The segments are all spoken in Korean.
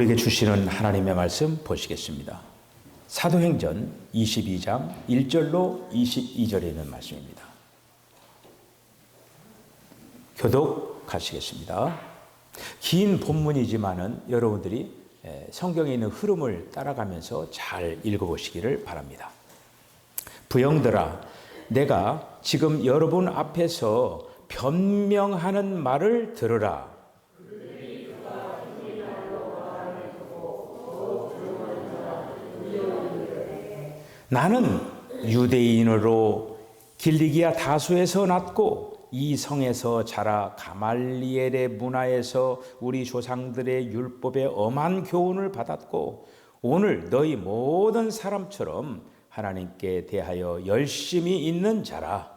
우리에게 주시는 하나님의 말씀 보시겠습니다. 사도행전 22장 1절로 22절에 있는 말씀입니다. 교독하시겠습니다. 긴 본문이지만은 여러분들이 성경에 있는 흐름을 따라가면서 잘 읽어보시기를 바랍니다. 부형들아, 내가 지금 여러분 앞에서 변명하는 말을 들으라. 나는 유대인으로 길리기아 다수에서 났고 이 성에서 자라 가말리엘의 문화에서 우리 조상들의 율법에 엄한 교훈을 받았고 오늘 너희 모든 사람처럼 하나님께 대하여 열심히 있는 자라.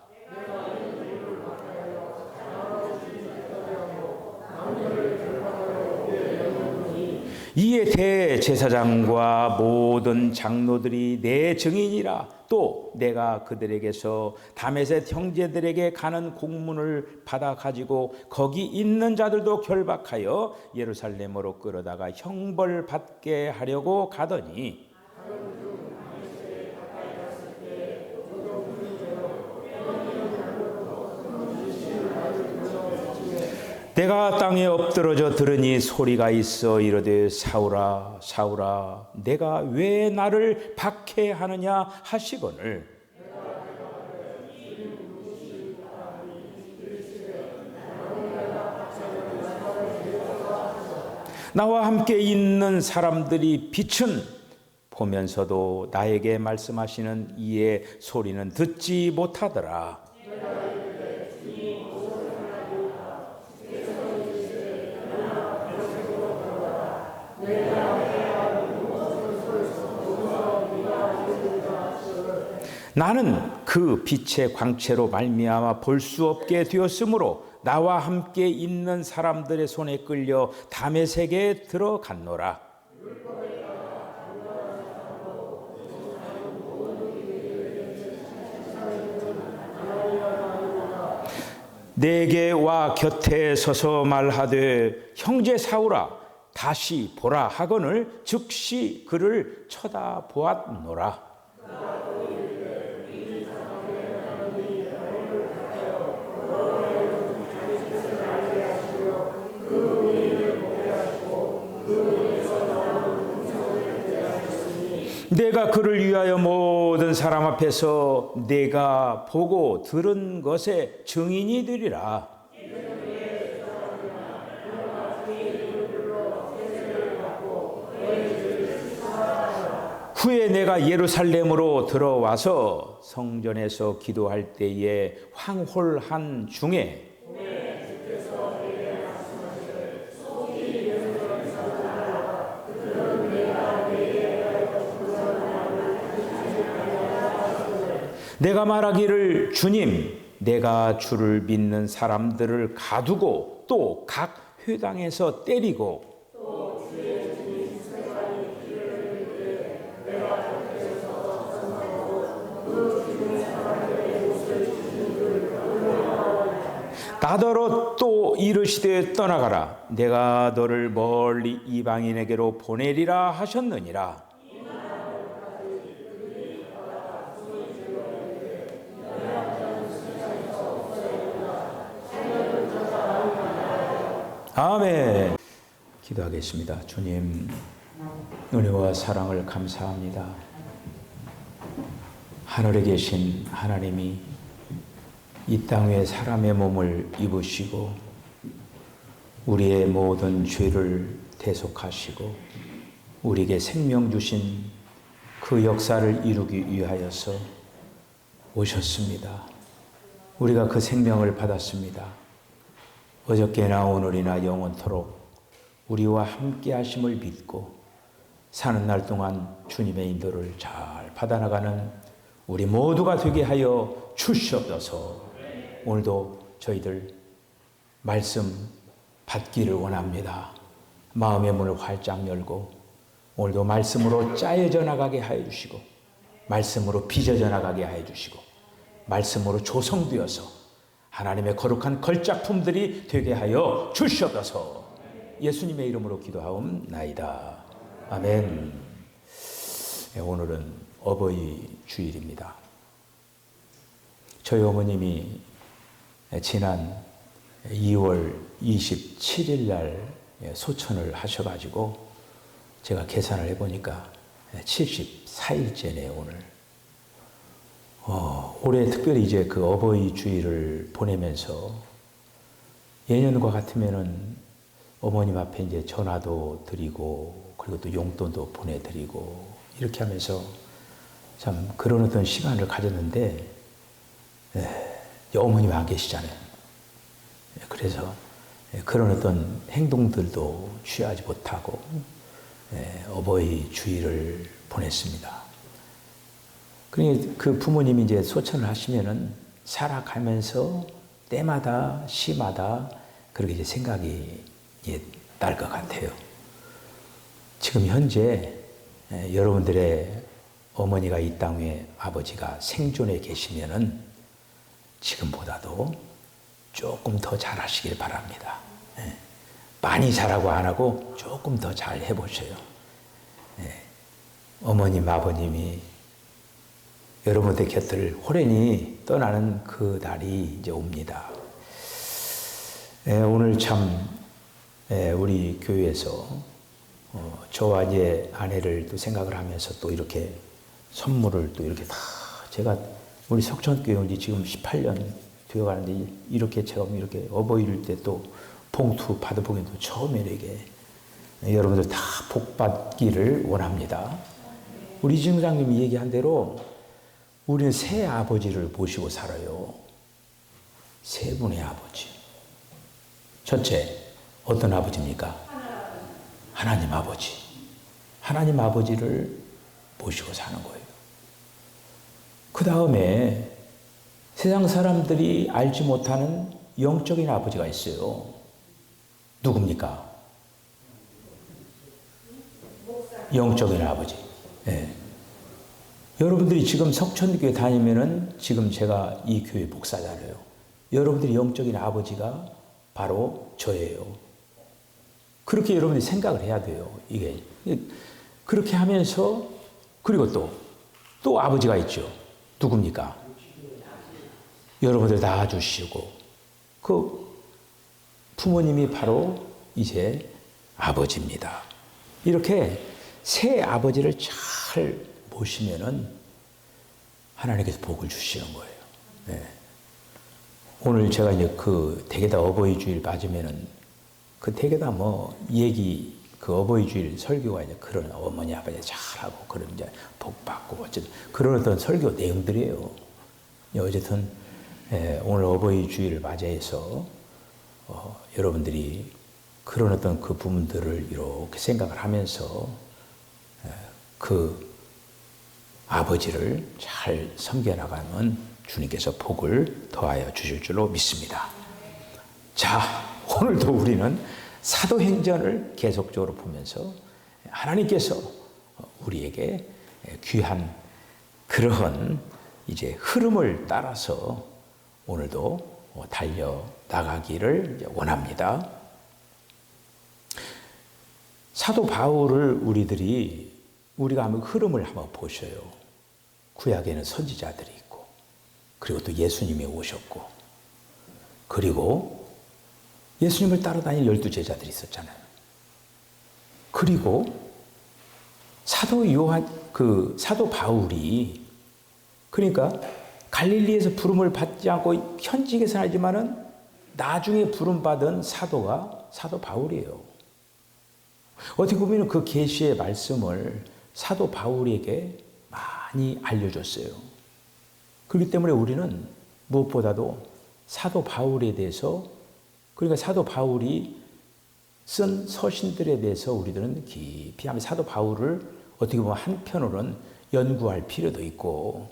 이에 대제사장과 모든 장로들이 내 증인이라. 또 내가 그들에게서 다메섹 형제들에게 가는 공문을 받아 가지고 거기 있는 자들도 결박하여 예루살렘으로 끌어다가 형벌받게 하려고 가더니 내가 땅에 엎드러져 들으니 소리가 있어 이르되 사울아 사울아 내가 왜 나를 박해하느냐 하시거늘 나와 함께 있는 사람들이 빛은 보면서도 나에게 말씀하시는 이의 소리는 듣지 못하더라. 나는 그 빛의 광채로 말미암아 볼 수 없게 되었으므로 나와 함께 있는 사람들의 손에 끌려 다메섹에 들어갔노라. 내게 와 곁에 서서 말하되 형제 사울아 다시 보라 하거늘 즉시 그를 쳐다보았노라. 내가 그를 위하여 모든 사람 앞에서 내가 보고 들은 것의 증인이 되리라. 후에 내가 예루살렘으로 들어와서 성전에서 기도할 때에 황홀한 중에 내가 말하기를 주님 내가 주를 믿는 사람들을 가두고 또 각 회당에서 때리고 나더러 또 이르시되 떠나가라 내가 너를 멀리 이방인에게로 보내리라 하셨느니라. 아멘. 기도하겠습니다. 주님, 은혜와 사랑을 감사합니다. 하늘에 계신 하나님이 이 땅에 사람의 몸을 입으시고 우리의 모든 죄를 대속하시고 우리에게 생명 주신 그 역사를 이루기 위하여서 오셨습니다. 우리가 그 생명을 받았습니다. 어저께나 오늘이나 영원토록 우리와 함께 하심을 믿고 사는 날 동안 주님의 인도를 잘 받아나가는 우리 모두가 되게 하여 주시옵소서. 오늘도 저희들 말씀 받기를 원합니다. 마음의 문을 활짝 열고 오늘도 말씀으로 짜여져 나가게 하여 주시고 말씀으로 빚어져 나가게 하여 주시고 말씀으로 조성되어서 하나님의 거룩한 걸작품들이 되게 하여 주시옵소서. 예수님의 이름으로 기도하옵나이다. 아멘. 오늘은 어버이 주일입니다. 저희 어머님이 지난 2월 27일 날 소천을 하셔가지고 제가 계산을 해보니까 74일째네요, 오늘. 올해 특별히 이제 그 어버이 주일을 보내면서 예년과 같으면은 어머님 앞에 이제 전화도 드리고 그리고 또 용돈도 보내드리고 이렇게 하면서 참 그런 어떤 시간을 가졌는데 어머님 안 계시잖아요. 그래서 그런 어떤 행동들도 취하지 못하고 어버이 주일을 보냈습니다. 그러니 그 부모님이 이제 소천을 하시면은 살아가면서 때마다 시마다 그렇게 이제 생각이 날 것 같아요. 지금 현재 여러분들의 어머니가 이 땅에 아버지가 생존해 계시면은 지금보다도 조금 더 잘하시길 바랍니다. 많이 잘하고 안 하고 조금 더 잘 해보셔요. 어머님, 아버님이 여러분들 곁을 호련히 떠나는 그 날이 이제 옵니다. 오늘 참 우리 교회에서 저와 이제 아내를 또 생각을 하면서 또 이렇게 선물을 또 이렇게 다 제가 우리 석천교회 온 지 지금 18년 되어가는데 이렇게 처음 이렇게 어버이일 때 또 봉투 받아보긴 또 처음이에요 이게. 여러분들 다 복 받기를 원합니다. 우리 지중장님이 얘기한 대로 우리는 세 아버지를 모시고 살아요. 세 분의 아버지. 첫째, 어떤 아버지입니까? 하나님 아버지. 하나님 아버지를 모시고 사는 거예요. 그 다음에 세상 사람들이 알지 못하는 영적인 아버지가 있어요. 누굽니까? 영적인 아버지. 네. 여러분들이 지금 석천교회 다니면은 지금 제가 이 교회 목사잖아요. 여러분들이 영적인 아버지가 바로 저예요. 그렇게 여러분들이 생각을 해야 돼요. 이게 그렇게 하면서 그리고 또 아버지가 있죠. 누굽니까? 여러분들 낳아주시고 그 부모님이 바로 이제 아버지입니다. 이렇게 새 아버지를 잘 모시면은 하나님께서 복을 주시는 거예요. 네. 오늘 제가 이제 그 대개다 어버이 주일 맞으면은 그 대개다 뭐 얘기 그 어버이 주일 설교가 이제 그런 어머니 아버지 잘하고 그런 이제 복 받고 어쨌든 그런 어떤 설교 내용들이에요. 어쨌든 오늘 어버이 주일을 맞이해서 여러분들이 그런 어떤 그 부분들을 이렇게 생각을 하면서 그 아버지를 잘 섬겨나가면 주님께서 복을 더하여 주실 줄로 믿습니다. 자, 오늘도 우리는 사도행전을 계속적으로 보면서 하나님께서 우리에게 귀한 그러한 이제 흐름을 따라서 오늘도 달려 나가기를 원합니다. 사도 바울을 우리가 한번 흐름을 한번 보셔요. 구약에는 선지자들이 있고, 그리고 또 예수님이 오셨고, 그리고 예수님을 따라다니는 12 제자들이 있었잖아요. 그리고 사도 바울이 그러니까 갈릴리에서 부름을 받지 않고 현직에서 하지만은 나중에 부름받은 사도가 사도 바울이에요. 어떻게 보면 그 계시의 말씀을 사도 바울에게 많이 알려줬어요. 그렇기 때문에 우리는 무엇보다도 사도 바울에 대해서 그러니까 사도 바울이 쓴 서신들에 대해서 우리들은 깊이 하면 사도 바울을 어떻게 보면 한편으로는 연구할 필요도 있고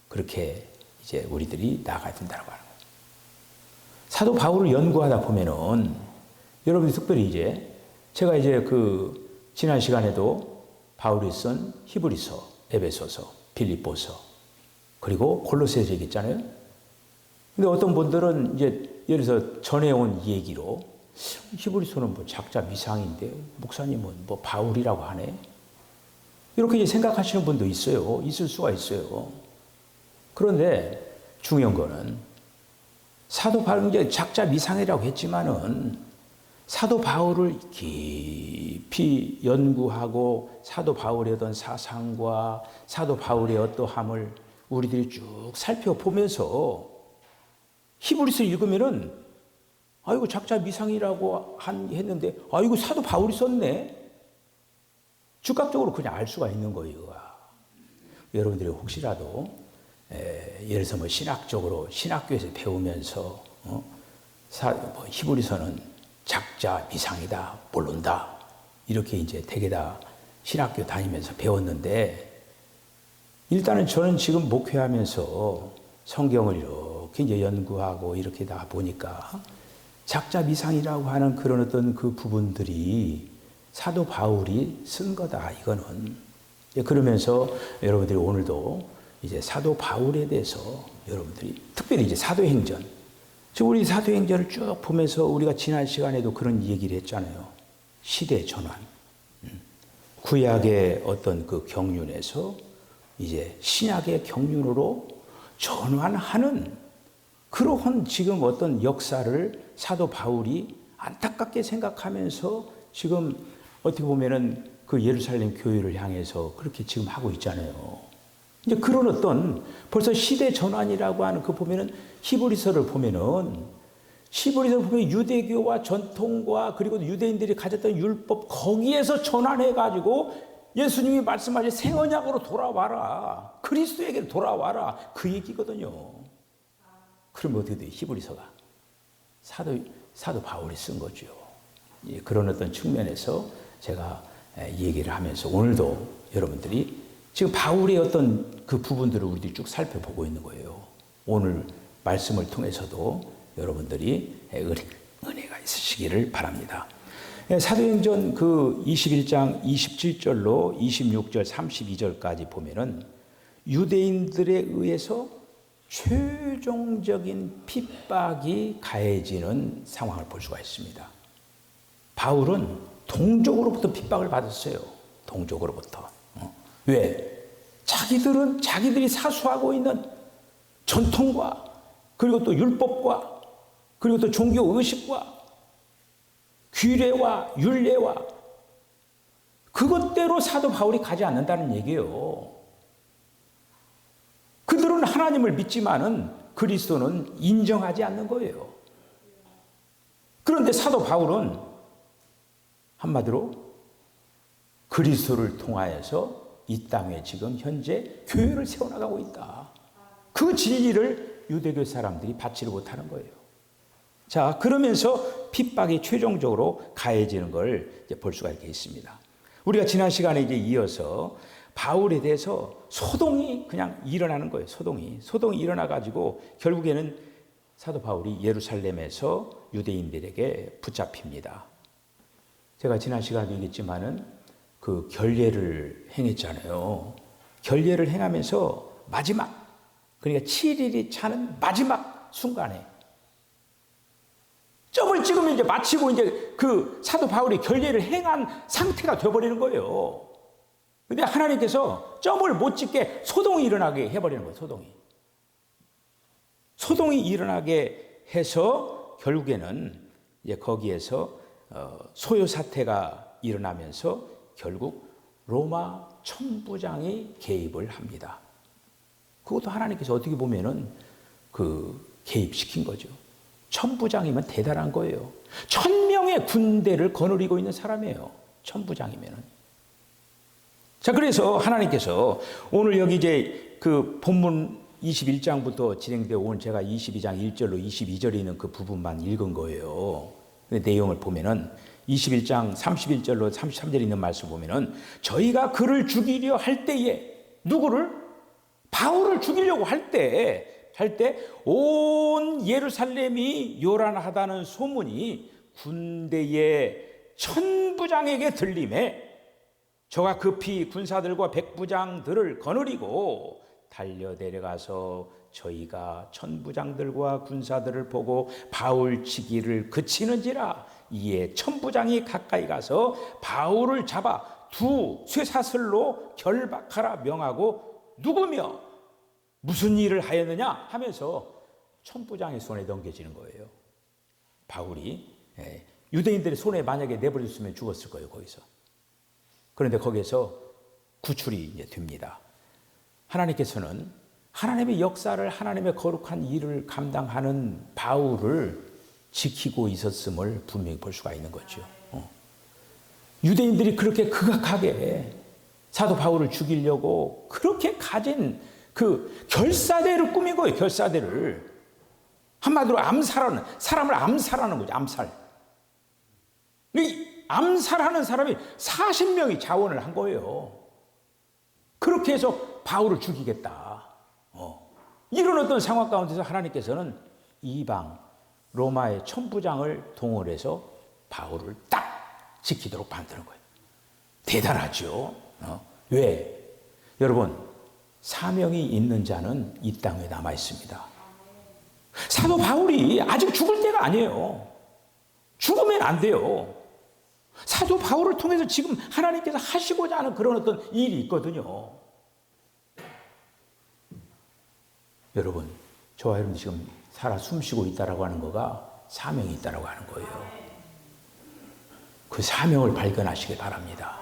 그렇게 이제 우리들이 나가야 된다고 하는 거예요. 사도 바울을 연구하다 보면은 여러분이 특별히 이제 제가 이제 그 지난 시간에도 바울이 쓴 히브리서, 에베소서, 빌립보서 그리고 골로새서 얘기했잖아요. 근데 어떤 분들은 이제 예를 들어서 전해온 얘기로 히브리서는 뭐 작자 미상인데 목사님은 뭐 바울이라고 하네. 이렇게 이제 생각하시는 분도 있어요. 있을 수가 있어요. 그런데 중요한 거는 사도 바울은 이제 작자 미상이라고 했지만은 사도 바울을 깊이 연구하고 사도 바울의 어떤 사상과 사도 바울의 어떠함을 우리들이 쭉 살펴보면서 히브리서 읽으면은 이거 작자 미상이라고 했는데 이거 사도 바울이 썼네. 즉각적으로 그냥 알 수가 있는 거예요. 여러분들이 혹시라도 예를 들어서 뭐 신학적으로 신학교에서 배우면서 히브리서는 작자 미상이다 모른다 이렇게 이제 되게 다 신학교 다니면서 배웠는데 일단은 저는 지금 목회하면서 성경을 이렇게 이제 연구하고 이렇게 다 보니까 작자 미상이라고 하는 그런 어떤 그 부분들이 사도 바울이 쓴 거다 이거는. 그러면서 여러분들이 오늘도 이제 사도 바울에 대해서 여러분들이 특별히 이제 사도행전, 즉 우리 사도행전을 쭉 보면서 우리가 지난 시간에도 그런 얘기를 했잖아요. 시대 전환. 구약의 어떤 그 경륜에서 이제 신약의 경륜으로 전환하는 그러한 지금 어떤 역사를 사도 바울이 안타깝게 생각하면서 지금 어떻게 보면은 그 예루살렘 교회를 향해서 그렇게 지금 하고 있잖아요. 이제 그런 어떤 벌써 시대 전환이라고 하는 그 보면은 히브리서를 보면 유대교와 전통과 그리고 유대인들이 가졌던 율법 거기에서 전환해 가지고 예수님이 말씀하신 새 언약으로 돌아와라. 그리스도에게 돌아와라. 그 얘기거든요. 그러면 어떻게 돼요? 히브리서가 사도 바울이 쓴 거죠. 그런 어떤 측면에서 제가 얘기를 하면서 오늘도 여러분들이 지금 바울의 어떤 그 부분들을 우리들이 쭉 살펴보고 있는 거예요. 오늘 말씀을 통해서도 여러분들이 은혜가 있으시기를 바랍니다. 사도행전 그 21장 27절로 26절 32절까지 보면은 유대인들에 의해서 최종적인 핍박이 가해지는 상황을 볼 수가 있습니다. 바울은 동족으로부터 핍박을 받았어요. 동족으로부터. 왜? 자기들이 사수하고 있는 전통과 그리고 또 율법과 그리고 또 종교 의식과 규례와 율례와 그것대로 사도 바울이 가지 않는다는 얘기예요. 그들은 하나님을 믿지만은 그리스도는 인정하지 않는 거예요. 그런데 사도 바울은 한마디로 그리스도를 통하여서 이 땅에 지금 현재 교회를 세워나가고 있다. 그 진리를 유대교 사람들이 받지를 못하는 거예요. 자, 그러면서 핍박이 최종적으로 가해지는 걸 이제 볼 수가 이렇게 있습니다. 우리가 지난 시간에 이제 이어서 바울에 대해서 소동이 그냥 일어나는 거예요. 소동이 일어나가지고 결국에는 사도 바울이 예루살렘에서 유대인들에게 붙잡힙니다. 제가 지난 시간에 얘기했지만은 그 결례를 행했잖아요. 결례를 행하면서 마지막, 그러니까 7일이 차는 마지막 순간에 점을 찍으면 이제 마치고 이제 그 사도 바울이 결례를 행한 상태가 되어버리는 거예요. 근데 하나님께서 점을 못 찍게 소동이 일어나게 해버리는 거예요. 소동이 일어나게 해서 결국에는 이제 거기에서 소요 사태가 일어나면서 결국 로마 천부장이 개입을 합니다. 그것도 하나님께서 어떻게 보면은 그 개입시킨 거죠. 천부장이면 대단한 거예요. 1000명의 군대를 거느리고 있는 사람이에요. 천부장이면은. 자, 그래서 하나님께서 오늘 여기 이제 그 본문 21장부터 진행되어 온 제가 22장 1절로 22절에 있는 그 부분만 읽은 거예요. 그 내용을 보면은 21장 31절로 33절에 있는 말씀 보면은 저희가 그를 죽이려 할 때에 누구를? 바울을 죽이려고 할 때 온 예루살렘이 요란하다는 소문이 군대의 천부장에게 들림에 저가 급히 군사들과 백부장들을 거느리고 달려 내려가서 저희가 천부장들과 군사들을 보고 바울 치기를 그치는지라 이에 천부장이 가까이 가서 바울을 잡아 두 쇠사슬로 결박하라 명하고 누구며 무슨 일을 하였느냐 하면서 천부장의 손에 넘겨지는 거예요. 바울이 유대인들의 손에 만약에 내버려졌으면 죽었을 거예요, 거기서. 그런데 거기에서 구출이 이제 됩니다. 하나님께서는 하나님의 역사를, 하나님의 거룩한 일을 감당하는 바울을 지키고 있었음을 분명히 볼 수가 있는 거죠. 유대인들이 그렇게 극악하게 사도 바울을 죽이려고 그렇게 가진 그 결사대를 꾸민 거예요. 결사대를. 한마디로 암살하는, 사람을 암살하는 거죠. 암살. 이 암살하는 사람이 40명이 자원을 한 거예요. 그렇게 해서 바울을 죽이겠다. 이런 어떤 상황 가운데서 하나님께서는 이방 로마의 천부장을 동원해서 바울을 딱 지키도록 만드는 거예요. 대단하죠. 왜? 여러분, 사명이 있는 자는 이 땅에 남아 있습니다. 사도 바울이 아직 죽을 때가 아니에요. 죽으면 안 돼요. 사도 바울을 통해서 지금 하나님께서 하시고자 하는 그런 어떤 일이 있거든요. 여러분, 저와 여러분 지금 살아 숨쉬고 있다라고 하는 거가 사명이 있다라고 하는 거예요. 그 사명을 발견하시기 바랍니다.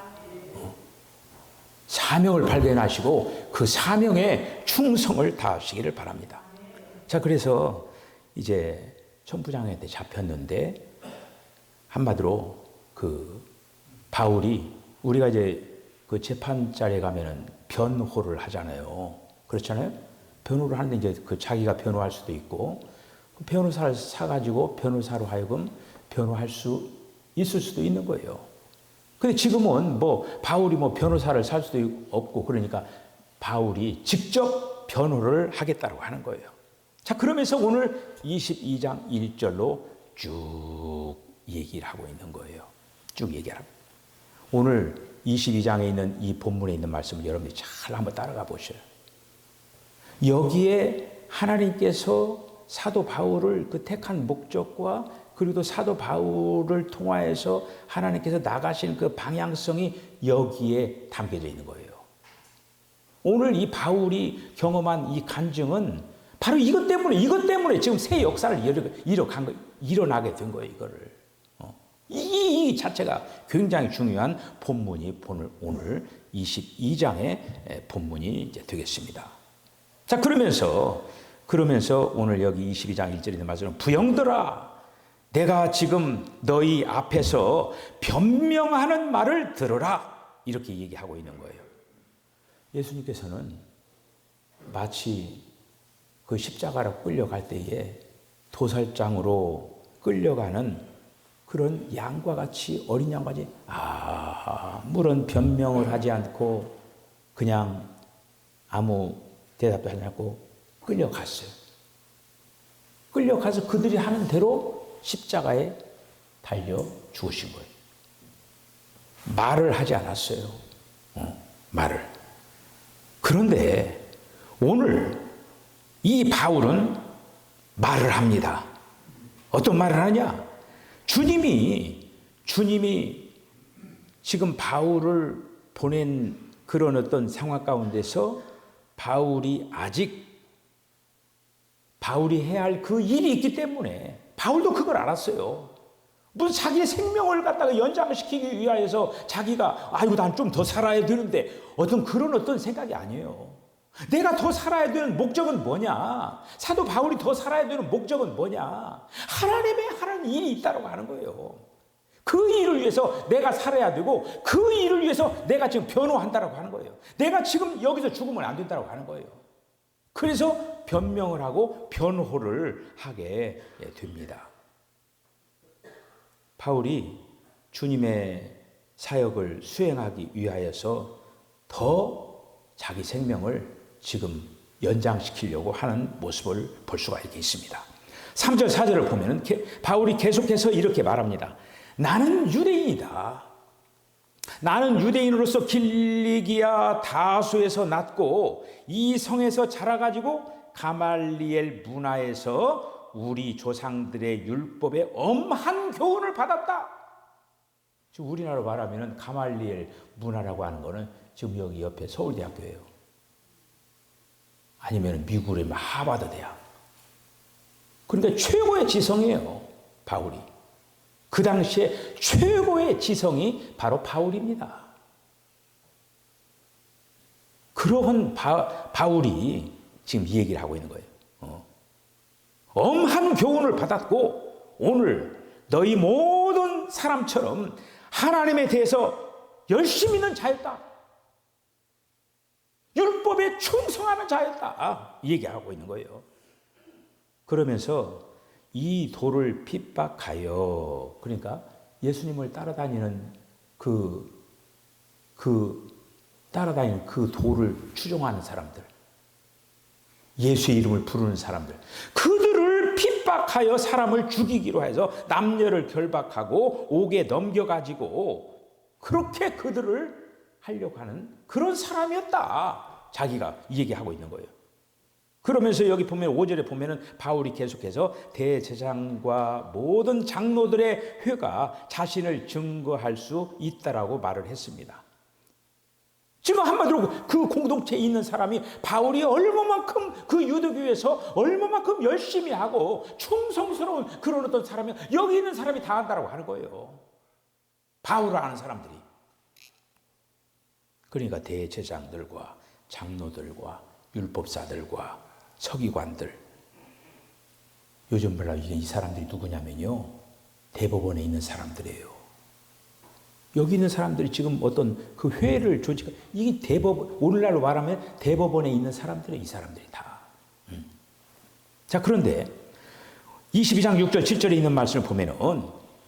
사명을 발견하시고 그 사명에 충성을 다하시기를 바랍니다. 자, 그래서 이제 천부장한테 잡혔는데 한마디로 그 바울이 우리가 이제 그 재판자리에 가면은 변호를 하잖아요. 그렇잖아요? 변호를 하는데 이제 그 자기가 변호할 수도 있고 변호사를 사가지고 변호사로 하여금 변호할 수 있을 수도 있는 거예요. 근데 지금은 뭐 바울이 뭐 변호사를 살 수도 없고 그러니까 바울이 직접 변호를 하겠다고 하는 거예요. 자, 그러면서 오늘 22장 1절로 쭉 얘기를 하고 있는 거예요. 쭉 얘기하라. 오늘 22장에 있는 이 본문에 있는 말씀을 여러분들이 잘 한번 따라가 보셔요. 여기에 하나님께서 사도 바울을 그 택한 목적과 그리고 또 사도 바울을 통하여서 하나님께서 나가신 그 방향성이 여기에 담겨져 있는 거예요. 오늘 이 바울이 경험한 이 간증은 바로 이것 때문에 지금 새 역사를 일어나게 된 거예요, 이거를. 이 자체가 굉장히 중요한 본문이 오늘 22장의 본문이 이제 되겠습니다. 자, 그러면서 오늘 여기 22장 1절에 있는 말씀은 부형들아, 내가 지금 너희 앞에서 변명하는 말을 들으라. 이렇게 얘기하고 있는 거예요. 예수님께서는 마치 그 십자가로 끌려갈 때에 도살장으로 끌려가는 그런 양과 같이 어린 양과 같이 아무런 변명을 하지 않고 그냥 아무 대답도 하지 않고 끌려갔어요. 끌려가서 그들이 하는 대로 십자가에 달려 죽으신 거예요. 말을 하지 않았어요. 말을. 그런데 오늘 이 바울은 말을 합니다. 어떤 말을 하냐? 주님이 지금 바울을 보낸 그런 어떤 상황 가운데서 바울이 해야 할 그 일이 있기 때문에 바울도 그걸 알았어요. 무슨 자기의 생명을 갖다가 연장시키기 위하여서 자기가 아이고 난 좀 더 살아야 되는데 어떤 생각이 아니에요. 내가 더 살아야 되는 목적은 뭐냐? 사도 바울이 더 살아야 되는 목적은 뭐냐? 하나님의 하는 일이 있다고 하는 거예요. 그 일을 위해서 내가 살아야 되고 그 일을 위해서 내가 지금 변호한다고 하는 거예요. 내가 지금 여기서 죽으면 안 된다고 하는 거예요. 그래서 변명을 하고 변호를 하게 됩니다. 바울이 주님의 사역을 수행하기 위하여서 더 자기 생명을 지금 연장시키려고 하는 모습을 볼 수가 있습니다. 3절 4절을 보면 바울이 계속해서 이렇게 말합니다. 나는 유대인이다. 나는 유대인으로서 길리기아 다소에서 났고 이 성에서 자라가지고 가말리엘 문화에서 우리 조상들의 율법에 엄한 교훈을 받았다. 지금 우리나라로 말하면 가말리엘 문화라고 하는 거는 지금 여기 옆에 서울대학교예요. 아니면 미국의 하버드 대학. 그러니까 최고의 지성이에요, 바울이. 그 당시에 최고의 지성이 바로 바울입니다. 그러한 바울이 지금 이 얘기를 하고 있는 거예요. 엄한 교훈을 받았고 오늘 너희 모든 사람처럼 하나님에 대해서 열심히 있는 자였다. 율법에 충성하는 자였다. 이 얘기하고 있는 거예요. 그러면서 이 도를 핍박하여, 그러니까 예수님을 따라다니는 따라다니는 그 도를 추종하는 사람들, 예수의 이름을 부르는 사람들, 그들을 핍박하여 사람을 죽이기로 해서 남녀를 결박하고 옥에 넘겨가지고 그렇게 그들을 하려고 하는 그런 사람이었다. 자기가 이 얘기하고 있는 거예요. 그러면서 여기 보면 5절에 보면은 바울이 계속해서 대제사장과 모든 장로들의 회가 자신을 증거할 수 있다라고 말을 했습니다. 지금 한마디로 그 공동체에 있는 사람이 바울이 얼마만큼 그 유대교에서 얼마만큼 열심히 하고 충성스러운 그런 어떤 사람이 여기 있는 사람이 다 안다라고 하는 거예요. 바울을 아는 사람들이. 그러니까 대제사장들과 장로들과 율법사들과 서기관들, 요즘 말로 이 사람들이 누구냐면요, 대법원에 있는 사람들이에요. 여기 있는 사람들이 지금 어떤 그 회를 조직, 이게 대법원, 오늘날로 말하면 대법원에 있는 사람들이 이 사람들이 다. 자, 그런데 22장 6절 7절에 있는 말씀을 보면은,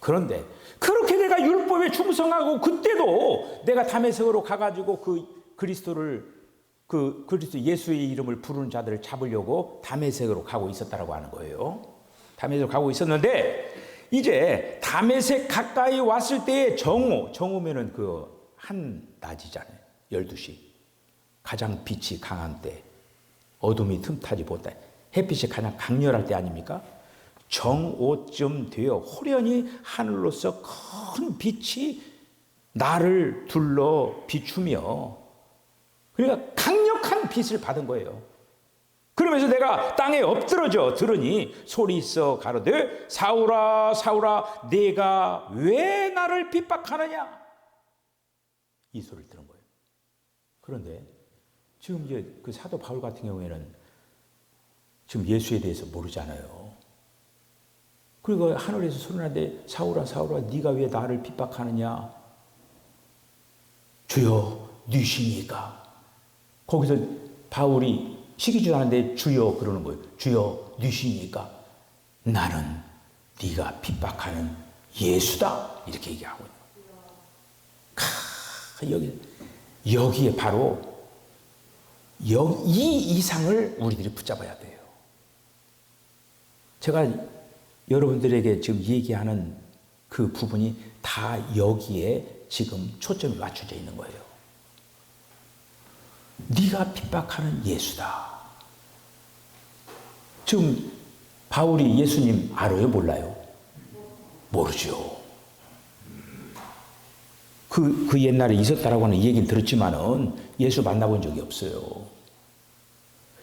그런데 그렇게 내가 율법에 충성하고 그때도 내가 다메섹으로 가가지고 그리스도 예수의 이름을 부르는 자들을 잡으려고 다메섹으로 가고 있었다라고 하는 거예요. 다메섹으로 가고 있었는데 이제 다메섹 가까이 왔을 때의 정오면은 그 한낮이잖아요. 12시. 가장 빛이 강한 때, 어둠이 틈타지 못해 햇빛이 가장 강렬할 때 아닙니까? 정오쯤 되어 호련히 하늘로서 큰 빛이 나를 둘러 비추며, 그러니까 강력한 빛을 받은 거예요. 그러면서 내가 땅에 엎드러져 들으니 소리 있어 가로되 사울아 사울아 네가 왜 나를 핍박하느냐, 이 소리를 들은 거예요. 그런데 지금 이제 그 사도 바울 같은 경우에는 지금 예수에 대해서 모르잖아요. 그리고 하늘에서 소리 나는데 사울아 사울아 네가 왜 나를 핍박하느냐, 주여 누시니까. 거기서 바울이 시키지도 않은데 주여 그러는 거예요. 주여 누시니까 나는 네가 핍박하는 예수다, 이렇게 얘기하고 있는 거예요. 여기에 바로 이 이상을 우리들이 붙잡아야 돼요. 제가 여러분들에게 지금 얘기하는 그 부분이 다 여기에 지금 초점이 맞춰져 있는 거예요. 네가 핍박하는 예수다. 지금 바울이 예수님 알아요? 몰라요? 모르죠. 그 옛날에 있었다라고 하는 얘기는 들었지만은 예수 만나본 적이 없어요.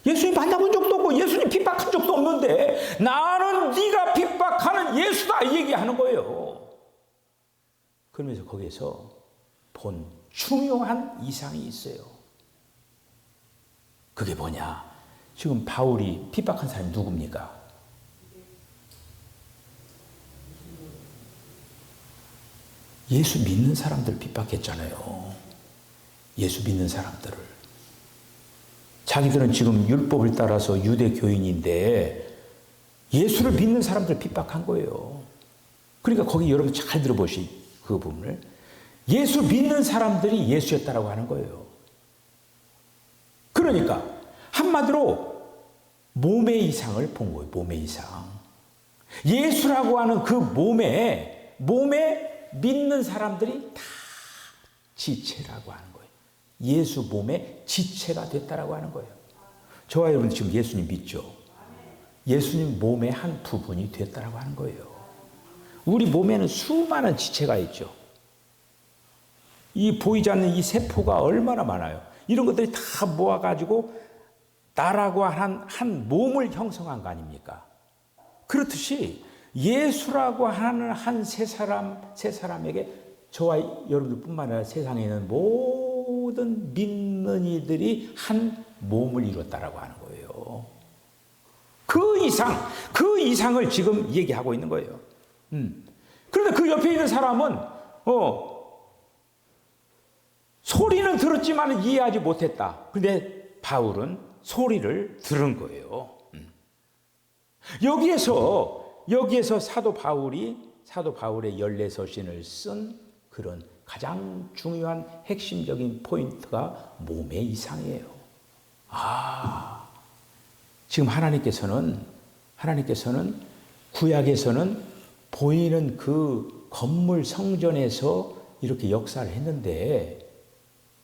예수님 만나본 적도 없고 예수님 핍박한 적도 없는데 나는 네가 핍박하는 예수다, 이 얘기하는 거예요. 그러면서 거기에서 본 중요한 이상이 있어요. 그게 뭐냐? 지금 바울이 핍박한 사람이 누굽니까? 예수 믿는 사람들 핍박했잖아요. 예수 믿는 사람들을. 자기들은 지금 율법을 따라서 유대 교인인데 예수를 믿는 사람들 핍박한 거예요. 그러니까 거기 여러분 잘 들어보시 그 부분을. 예수 믿는 사람들이 예수였다라고 하는 거예요. 그러니까 한마디로 몸의 이상을 본 거예요. 몸의 이상. 예수라고 하는 그 몸에 믿는 사람들이 다 지체라고 하는 거예요. 예수 몸의 지체가 됐다라고 하는 거예요. 저와 여러분 지금 예수님 믿죠? 예수님 몸의 한 부분이 되었다라고 하는 거예요. 우리 몸에는 수많은 지체가 있죠. 이 보이지 않는 이 세포가 얼마나 많아요. 이런 것들이 다 모아가지고 나라고 한 몸을 형성한 거 아닙니까? 그렇듯이 예수라고 하는 한 세 사람에게 저와 여러분들뿐만 아니라 세상에 있는 모든 믿는 이들이 한 몸을 이뤘다라고 하는 거예요. 그 이상을 지금 얘기하고 있는 거예요. 그런데 그 옆에 있는 사람은 소리는 들었지만 이해하지 못했다. 그런데 바울은 소리를 들은 거예요. 여기에서 사도 바울의 14서신을 쓴 그런 가장 중요한 핵심적인 포인트가 몸의 이상이에요. 지금 하나님께서는 구약에서는 보이는 그 건물 성전에서 이렇게 역사를 했는데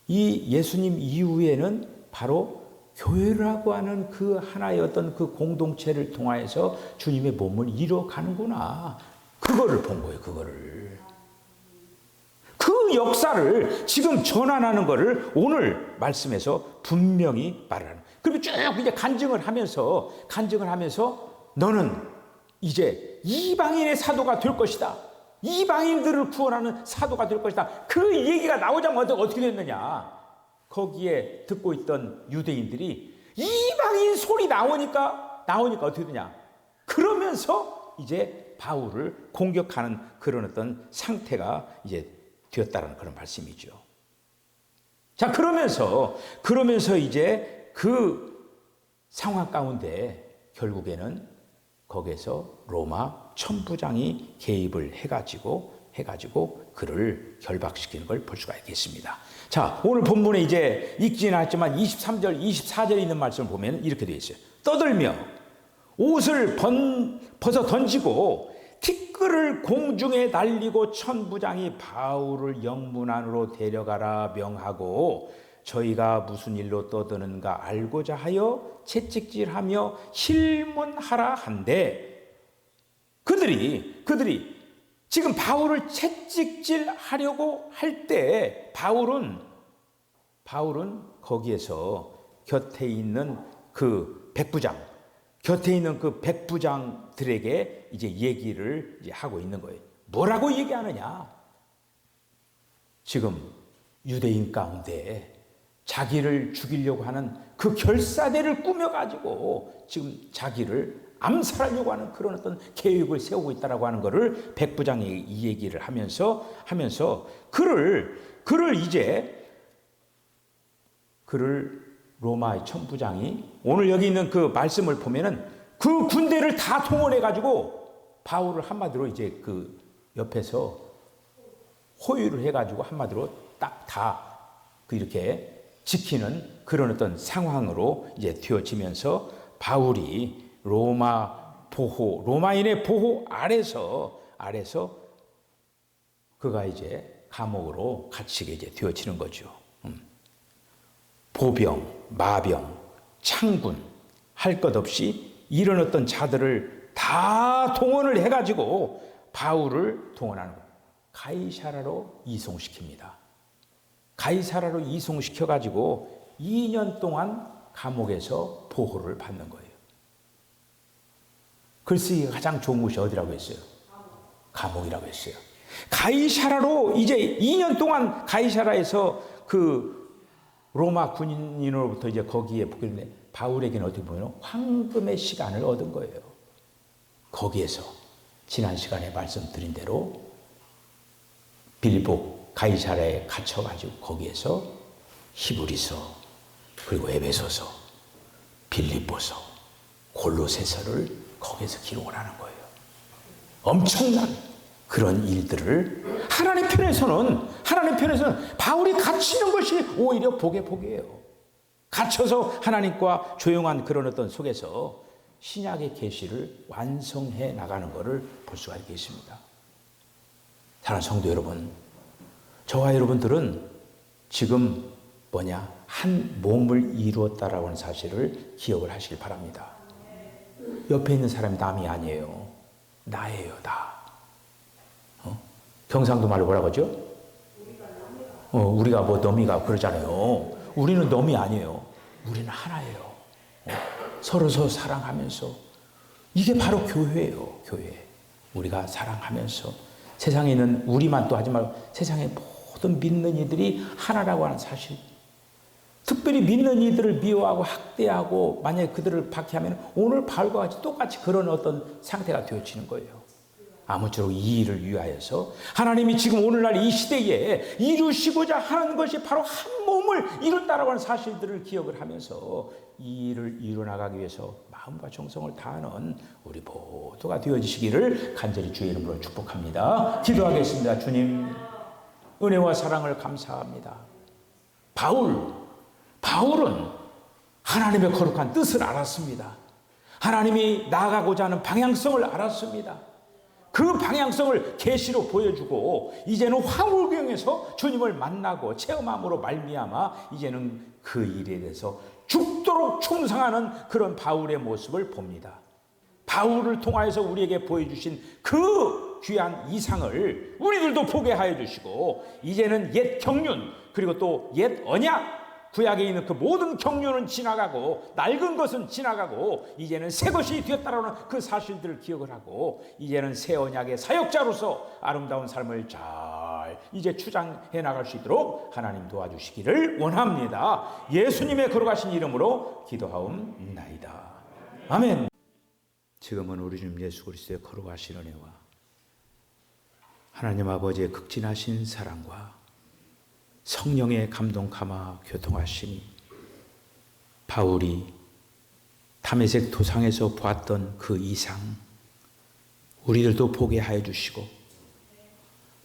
이 예수님 이후에는 바로 교회라고 하는 그 하나의 어떤 그 공동체를 통하여서 주님의 몸을 이뤄가는구나. 그거를 본 거예요, 그거를. 그 역사를 지금 전환하는 거를 오늘 말씀에서 분명히 말하는. 그리고 쭉 이제 간증을 하면서 너는 이제 이방인의 사도가 될 것이다. 이방인들을 구원하는 사도가 될 것이다. 그 얘기가 나오자마자 어떻게 됐느냐. 거기에 듣고 있던 유대인들이 이방인 소리 나오니까 어떻게 되냐. 그러면서 이제 바울을 공격하는 그런 어떤 상태가 이제 되었다는 그런 말씀이죠. 자, 그러면서 이제 그 상황 가운데 결국에는 거기에서 로마 천부장이 개입을 해가지고 그를 결박시키는 걸 볼 수가 있겠습니다. 자, 오늘 본문에 이제 읽지는 않았지만 23절, 24절에 있는 말씀을 보면 이렇게 되어 있어요. 떠들며 옷을 벗어 던지고 티끌을 공중에 날리고 천부장이 바울을 영문 안으로 데려가라 명하고 저희가 무슨 일로 떠드는가 알고자 하여 채찍질하며 실문하라 한데 그들이 지금 바울을 채찍질하려고 할 때 바울은 거기에서 곁에 있는 그 백부장들에게 이제 얘기를 이제 하고 있는 거예요. 뭐라고 얘기하느냐? 지금 유대인 가운데 자기를 죽이려고 하는 그 결사대를 꾸며가지고 지금 자기를 암살하려고 하는 그런 어떤 계획을 세우고 있다라고 하는 것을 백부장이 이 얘기를 하면서 그를 로마의 천부장이 오늘 여기 있는 그 말씀을 보면은 그 군대를 다 동원해 가지고 바울을 한마디로 이제 그 옆에서 호위를 해 가지고 한마디로 딱 다 이렇게 지키는 그런 어떤 상황으로 이제 되어지면서 바울이 로마인의 보호 아래서 그가 이제 감옥으로 갇히게 이제 되어지는 거죠. 보병, 마병, 창군 할 것 없이 이런 어떤 자들을 다 동원을 해가지고 바울을 동원하는 거예요. 가이사라로 이송시킵니다. 가이사라로 이송시켜가지고 2년 동안 감옥에서 보호를 받는 거예요. 글쓰기가 가장 좋은 곳이 어디라고 했어요? 감옥이라고 했어요. 가이사라로 이제 2년 동안 가이사라에서 그 로마 군인으로부터 이제 거기에 붙겠는데 바울에게는 어떻게 보면 황금의 시간을 얻은 거예요. 거기에서 지난 시간에 말씀드린 대로 빌보 가이사라에 갇혀가지고 거기에서 히브리서 그리고 에베소서 빌립보서 골로새서를 거기에서 기록을 하는 거예요. 엄청난 그런 일들을 하나님 편에서는 바울이 갇히는 것이 오히려 복이에요. 갇혀서 하나님과 조용한 그런 어떤 속에서 신약의 계시를 완성해 나가는 것을 볼 수가 있겠습니다. 사랑하는 성도 여러분, 저와 여러분들은 지금 한 몸을 이루었다라고 하는 사실을 기억을 하시길 바랍니다. 옆에 있는 사람이 남이 아니에요. 나예요, 나. 경상도 말로 뭐라고 하죠? 우리가 뭐 너미가 그러잖아요. 우리는 너미 아니에요. 우리는 하나예요. 서로 사랑하면서. 이게 바로 교회예요, 교회. 우리가 사랑하면서 세상에 있는 우리만 또 하지 말고 세상의 모든 믿는 이들이 하나라고 하는 사실. 특별히 믿는 이들을 미워하고 학대하고 만약에 그들을 박해하면 오늘 바울과 같이 똑같이 그런 어떤 상태가 되어지는 거예요. 아무쪼록 이 일을 위하여서 하나님이 지금 오늘날 이 시대에 이루시고자 하는 것이 바로 한 몸을 이룬다라고 하는 사실들을 기억을 하면서 이 일을 이루어나가기 위해서 마음과 정성을 다하는 우리 모두가 되어지시기를 간절히 주의 이름으로 축복합니다. 기도하겠습니다. 주님, 은혜와 사랑을 감사합니다. 바울은 하나님의 거룩한 뜻을 알았습니다. 하나님이 나아가고자 하는 방향성을 알았습니다. 그 방향성을 계시로 보여주고 이제는 황홀경에서 주님을 만나고 체험함으로 말미암아 이제는 그 일에 대해서 죽도록 충성하는 그런 바울의 모습을 봅니다. 바울을 통하여서 우리에게 보여주신 그 귀한 이상을 우리들도 보게 하여 주시고 이제는 옛 경륜 그리고 또 옛 언약 구약에 있는 그 모든 경륜은 지나가고 낡은 것은 지나가고 이제는 새 것이 되었다라는 그 사실들을 기억을 하고 이제는 새 언약의 사역자로서 아름다운 삶을 잘 이제 추장해 나갈 수 있도록 하나님 도와주시기를 원합니다. 예수님의 거룩하신 이름으로 기도하옵나이다. 아멘. 지금은 우리 주님 예수 그리스도의 거룩하신 은혜와 하나님 아버지의 극진하신 사랑과 성령의 감동 감화 교통하심이 바울이 다메섹 도상에서 보았던 그 이상 우리들도 보게 하여 주시고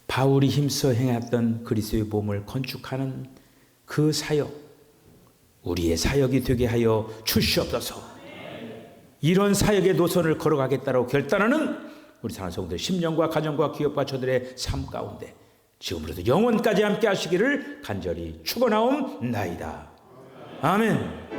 바울이 힘써 행했던 그리스도의 몸을 건축하는 그 사역 우리의 사역이 되게 하여 주시옵소서. 이런 사역의 노선을 걸어가겠다고 결단하는 우리 사랑하는 성도들 심령과 가정과 기업과 저들의 삶 가운데 지금으로도 영원까지 함께 하시기를 간절히 축원하옵나이다. 아멘.